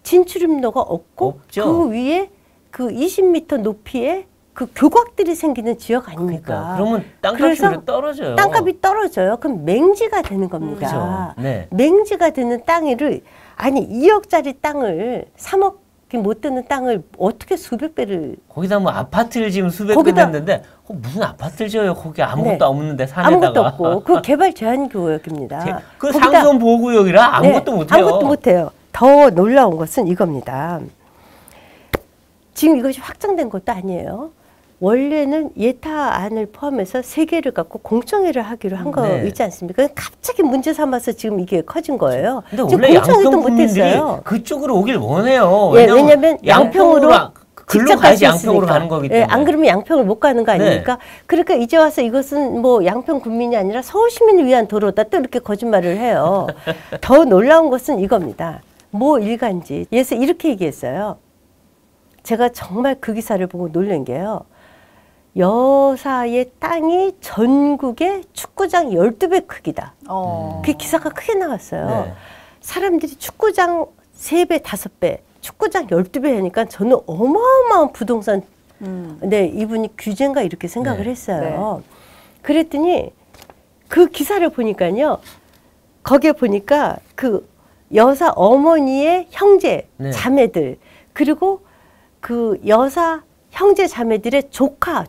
Speaker 3: 진출입로가 없고
Speaker 1: 없죠.
Speaker 3: 그 위에 그 20m 높이의 그 교각들이 생기는 지역 아닙니까?
Speaker 1: 그러면 땅값이
Speaker 3: 그래서
Speaker 1: 오히려 떨어져요.
Speaker 3: 땅값이 떨어져요. 그럼 맹지가 되는 겁니다.
Speaker 1: 그렇죠. 네.
Speaker 3: 맹지가 되는 땅을 아니 2억짜리 땅을 3억이 못 되는 땅을 어떻게 수백 배를
Speaker 1: 거기다 뭐 아파트를 지금 수백 배
Speaker 3: 거기다-
Speaker 1: 냈는데 무슨 아파트를 지어요? 거기 아무것도
Speaker 3: 네.
Speaker 1: 없는데 산에다가.
Speaker 3: 아무것도 없고 그 개발 제한 구역입니다.
Speaker 1: 그
Speaker 3: 거기다-
Speaker 1: 상선 보호구역이라 아무것도
Speaker 3: 네,
Speaker 1: 못해요.
Speaker 3: 아무것도 못해요. 더 놀라운 것은 이겁니다. 지금 이것이 확정된 것도 아니에요. 원래는 예타안을 포함해서 3개를 갖고 공청회를 하기로 한 거
Speaker 1: 네.
Speaker 3: 있지 않습니까? 갑자기 문제 삼아서 지금 이게 커진 거예요.
Speaker 1: 근데
Speaker 3: 지금
Speaker 1: 원래
Speaker 3: 공청회도
Speaker 1: 양평 국민들이
Speaker 3: 못했어요.
Speaker 1: 그쪽으로 오길 원해요.
Speaker 3: 예, 왜냐면 양평으로
Speaker 1: 글로
Speaker 3: 직접
Speaker 1: 가야지
Speaker 3: 갈수
Speaker 1: 양평으로
Speaker 3: 있으니까.
Speaker 1: 가는 거기
Speaker 3: 예,
Speaker 1: 때문에.
Speaker 3: 안 그러면 양평을 못 가는 거 아닙니까?
Speaker 1: 네.
Speaker 3: 그러니까 이제 와서 이것은 뭐 양평 국민이 아니라 서울 시민을 위한 도로다 또 이렇게 거짓말을 해요. 더 놀라운 것은 이겁니다. 모 일간지 예서 이렇게 얘기했어요. 제가 정말 그 기사를 보고 놀란 게요. 여사의 땅이 전국의 축구장 12배 크기다. 그 기사가 크게 나왔어요.
Speaker 1: 네.
Speaker 3: 사람들이 축구장 3배, 5배, 축구장 12배 하니까 저는 어마어마한 부동산, 네, 이분이 규제인가 이렇게 생각을
Speaker 1: 네.
Speaker 3: 했어요. 그랬더니 그 기사를 보니까요. 거기에 보니까 그 여사 어머니의 형제,
Speaker 1: 네.
Speaker 3: 자매들, 그리고 그 여사 형제 자매들의 조카의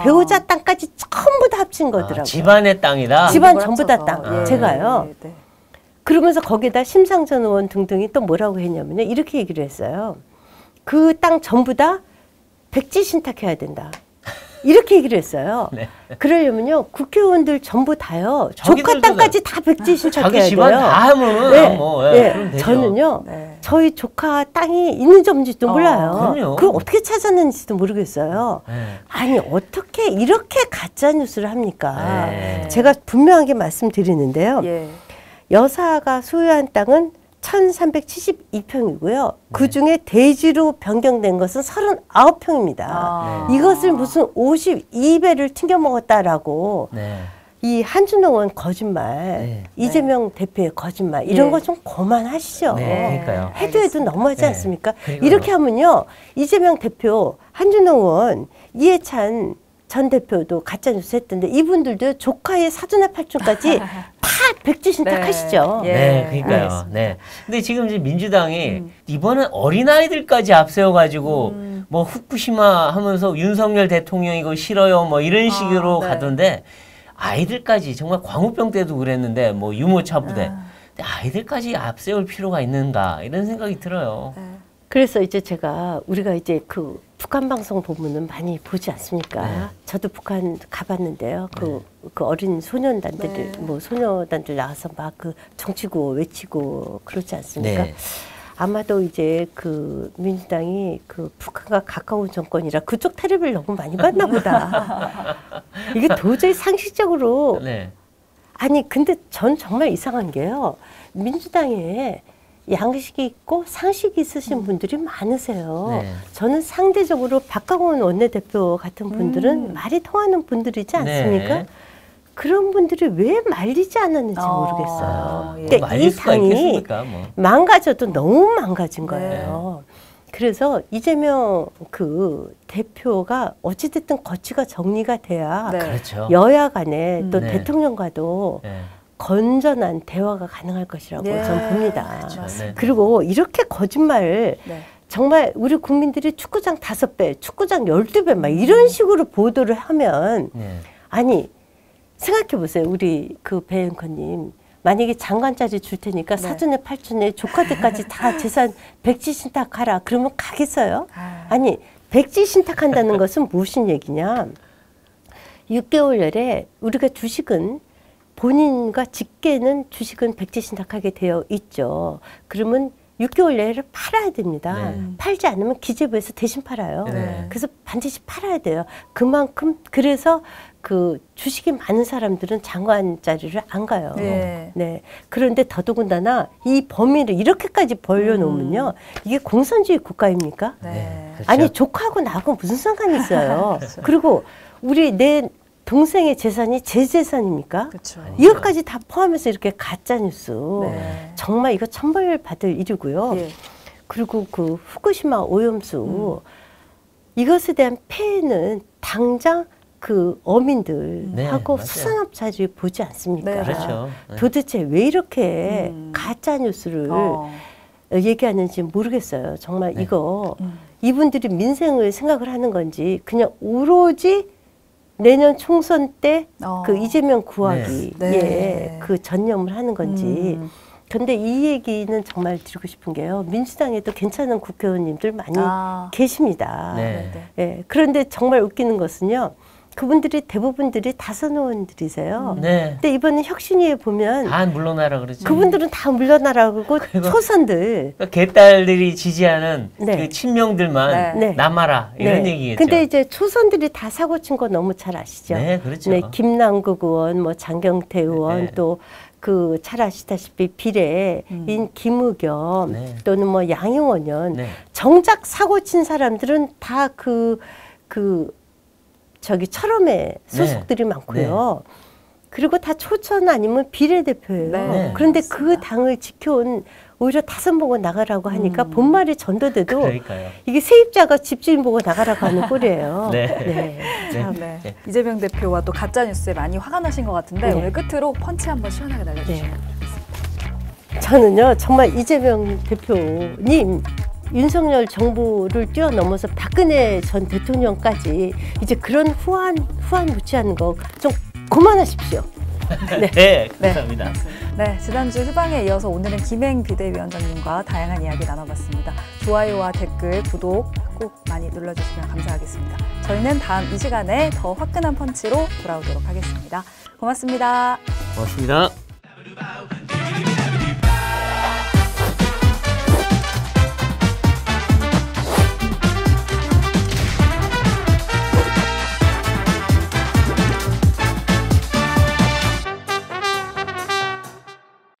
Speaker 3: 배우자 땅까지 전부 다 합친 거더라고요.
Speaker 1: 집안의 땅이다.
Speaker 3: 집안 전부 다 땅.
Speaker 1: 예.
Speaker 3: 제가요.
Speaker 2: 네.
Speaker 3: 그러면서 거기다 심상정 의원 등등이 또 뭐라고 했냐면요. 이렇게 얘기를 했어요. 그 땅 전부 다 백지 신탁해야 된다. 이렇게 얘기를 했어요.
Speaker 1: 네.
Speaker 3: 그러려면요 국회의원들 전부 다요 조카
Speaker 1: 자기들도
Speaker 3: 땅까지 다 백지 신탁해야
Speaker 1: 자기 집안
Speaker 3: 돼요.
Speaker 1: 다 하면은
Speaker 3: 네.
Speaker 1: 뭐
Speaker 3: 네.
Speaker 1: 그럼 되죠.
Speaker 3: 저는요
Speaker 2: 네.
Speaker 3: 저희 조카 땅이 있는지 없는지도 몰라요.
Speaker 1: 그럼요.
Speaker 3: 그걸 어떻게 찾았는지도 모르겠어요.
Speaker 1: 네.
Speaker 3: 아니 어떻게 이렇게 가짜 뉴스를 합니까?
Speaker 1: 네.
Speaker 3: 제가 분명하게 말씀드리는데요.
Speaker 2: 예.
Speaker 3: 여사가 소유한 땅은 1372평이고요. 그중에 대지로 변경된 것은 39평입니다.
Speaker 2: 아.
Speaker 3: 이것을 무슨 52배를 튕겨 먹었다라고
Speaker 1: 네.
Speaker 3: 이 한준호 의원 거짓말,
Speaker 1: 네.
Speaker 3: 이재명 대표의 거짓말 이런
Speaker 2: 예.
Speaker 3: 거 좀 그만하시죠.
Speaker 1: 네, 그러니까요.
Speaker 3: 해도 너무하지
Speaker 1: 네.
Speaker 3: 않습니까?
Speaker 1: 그리고요.
Speaker 3: 이렇게 하면요. 이재명 대표, 한준호 의원, 이해찬 전 대표도 가짜뉴스 했던데 이분들도 조카의 사돈의 팔촌까지 다 백지 신탁하시죠.
Speaker 2: 예.
Speaker 1: 네, 그러니까요.
Speaker 2: 알겠습니다.
Speaker 1: 네. 근데 지금 이제 민주당이 이번엔 어린아이들까지 앞세워가지고 뭐 후쿠시마 하면서 윤석열 대통령 이거 싫어요 뭐 이런 식으로
Speaker 2: 네.
Speaker 1: 가던데 아이들까지 정말 광우병 때도 그랬는데 뭐 유모차 부대. 근데 아이들까지 앞세울 필요가 있는가 이런 생각이 들어요.
Speaker 2: 네.
Speaker 3: 그래서 이제 우리가 이제 그 북한 방송 보면은 많이 보지 않습니까?
Speaker 1: 네.
Speaker 3: 저도 북한 가봤는데요. 그 어린 소년단들,
Speaker 2: 네.
Speaker 3: 뭐 소녀단들 나와서 막 그 정치고 외치고 그러지 않습니까?
Speaker 1: 네.
Speaker 3: 아마도 이제 그 민주당이 그 북한과 가까운 정권이라 그쪽 테레비를 너무 많이 봤나 보다. 이게 도저히 상식적으로
Speaker 1: 네.
Speaker 3: 아니 근데 전 정말 이상한 게요. 민주당에 양식이 있고 상식이 있으신 분들이 많으세요.
Speaker 1: 네.
Speaker 3: 저는 상대적으로 박강원 원내대표 같은 분들은 말이 통하는 분들이지 않습니까?
Speaker 1: 네.
Speaker 3: 그런 분들이 왜 말리지 않았는지 모르겠어요.
Speaker 2: 예.
Speaker 3: 그러니까
Speaker 1: 말릴
Speaker 3: 이
Speaker 1: 수가
Speaker 3: 당이
Speaker 1: 있겠습니까? 뭐.
Speaker 3: 망가져도 너무 망가진
Speaker 2: 네.
Speaker 3: 거예요. 그래서 이재명 그 대표가 어찌됐든 거치가 정리가 돼야
Speaker 2: 네.
Speaker 1: 그렇죠.
Speaker 3: 여야 간에 또
Speaker 1: 네.
Speaker 3: 대통령과도
Speaker 1: 네.
Speaker 3: 건전한 대화가 가능할 것이라고
Speaker 2: 예.
Speaker 3: 저는 봅니다.
Speaker 1: 그렇죠. 네.
Speaker 3: 그리고 이렇게 거짓말을
Speaker 2: 네.
Speaker 3: 정말 우리 국민들이 축구장 5배, 축구장 12배 막 이런 식으로 보도를 하면
Speaker 1: 네.
Speaker 3: 아니 생각해 보세요. 우리 그 배 앵커님 만약에 장관짜리 줄 테니까
Speaker 2: 네.
Speaker 3: 사돈의 팔촌의 조카들까지 다 재산 백지 신탁하라. 그러면 가겠어요? 아니 백지 신탁한다는 것은 무슨 얘기냐. 6개월 내에 우리가 주식은 본인과 직계는 주식은 백지 신탁하게 되어 있죠. 그러면 6개월 내를 팔아야 됩니다.
Speaker 1: 네.
Speaker 3: 팔지 않으면 기재부에서 대신 팔아요.
Speaker 1: 네.
Speaker 3: 그래서 반드시 팔아야 돼요. 그만큼 그래서 그 주식이 많은 사람들은 장관 자리를 안 가요.
Speaker 2: 네.
Speaker 3: 네. 그런데 더더군다나 이 범위를 이렇게까지 벌려놓으면요. 이게 공산주의 국가입니까?
Speaker 2: 네.
Speaker 1: 그렇죠.
Speaker 3: 아니 조카하고 나하고 무슨 상관이 있어요. 그리고 우리 내 동생의 재산이 제 재산입니까?
Speaker 2: 그렇죠.
Speaker 3: 이것까지 다 포함해서 이렇게 가짜 뉴스.
Speaker 2: 네.
Speaker 3: 정말 이거 천벌 받을 일이고요.
Speaker 2: 예.
Speaker 3: 그리고 그 후쿠시마 오염수 이것에 대한 폐해는 당장 그 어민들하고
Speaker 1: 네, 맞아요.
Speaker 3: 수산업자들이 보지 않습니까?
Speaker 2: 네.
Speaker 1: 그렇죠. 네.
Speaker 3: 도대체 왜 이렇게 가짜 뉴스를 얘기하는지 모르겠어요. 정말
Speaker 1: 네.
Speaker 3: 이거 이분들이 민생을 생각을 하는 건지 그냥 오로지 내년 총선 때 그 이재명 구하기
Speaker 2: 네.
Speaker 3: 예, 그 전념을 하는 건지. 근데 이 얘기는 정말 드리고 싶은 게요. 민주당에도 괜찮은 국회의원님들 많이 계십니다.
Speaker 1: 네.
Speaker 3: 예, 그런데 정말 웃기는 것은요. 그분들이 대부분들이 다선 의원들이세요.
Speaker 1: 네.
Speaker 3: 근데 이번에 혁신위에 보면
Speaker 1: 다 물러나라 그러지.
Speaker 3: 그분들은 다 물러나라고 초선들.
Speaker 1: 그러니까 개딸들이 지지하는
Speaker 3: 네.
Speaker 1: 그 친명들만
Speaker 3: 네.
Speaker 1: 남아라 이런
Speaker 3: 네.
Speaker 1: 얘기겠죠.
Speaker 3: 근데 이제 초선들이 다 사고 친 거 너무 잘 아시죠?
Speaker 1: 네, 그렇죠.
Speaker 3: 네, 김남국 의원, 뭐 장경태 의원
Speaker 1: 네.
Speaker 3: 또 그 잘 아시다시피 비례인 김의겸
Speaker 1: 네.
Speaker 3: 또는 뭐 양용원 의원
Speaker 1: 네.
Speaker 3: 정작 사고 친 사람들은 다 저기 철험의 소속들이 많고요. 그리고 다 초선 아니면 비례대표예요.
Speaker 2: 네.
Speaker 3: 그런데 그 당을 지켜온 오히려 다선 보고 나가라고 하니까 본말이 전도돼도
Speaker 1: 그러니까요.
Speaker 3: 이게 세입자가 집주인 보고 나가라고 하는 꼴이에요.
Speaker 1: 네.
Speaker 3: 네.
Speaker 2: 참,
Speaker 1: 네.
Speaker 2: 네. 이재명 대표와 또 가짜 뉴스에 많이 화가 나신 것 같은데
Speaker 3: 네.
Speaker 2: 오늘 끝으로 펀치 한번 시원하게 날려주시죠.
Speaker 3: 저는요 정말 이재명 대표님 윤석열 정부를 뛰어넘어서 박근혜 전 대통령까지 이제 그런 후한 무치하는 거 좀 그만하십시오.
Speaker 1: 네, 감사합니다.
Speaker 2: 네, 지난주 휴방에 이어서 오늘은 김행 비대위원장님과 다양한 이야기 나눠봤습니다. 좋아요와 댓글, 구독 꼭 꼭 많이 눌러주시면 감사하겠습니다. 저희는 다음 이 시간에 더 화끈한 펀치로 돌아오도록 하겠습니다. 고맙습니다.
Speaker 1: 고맙습니다.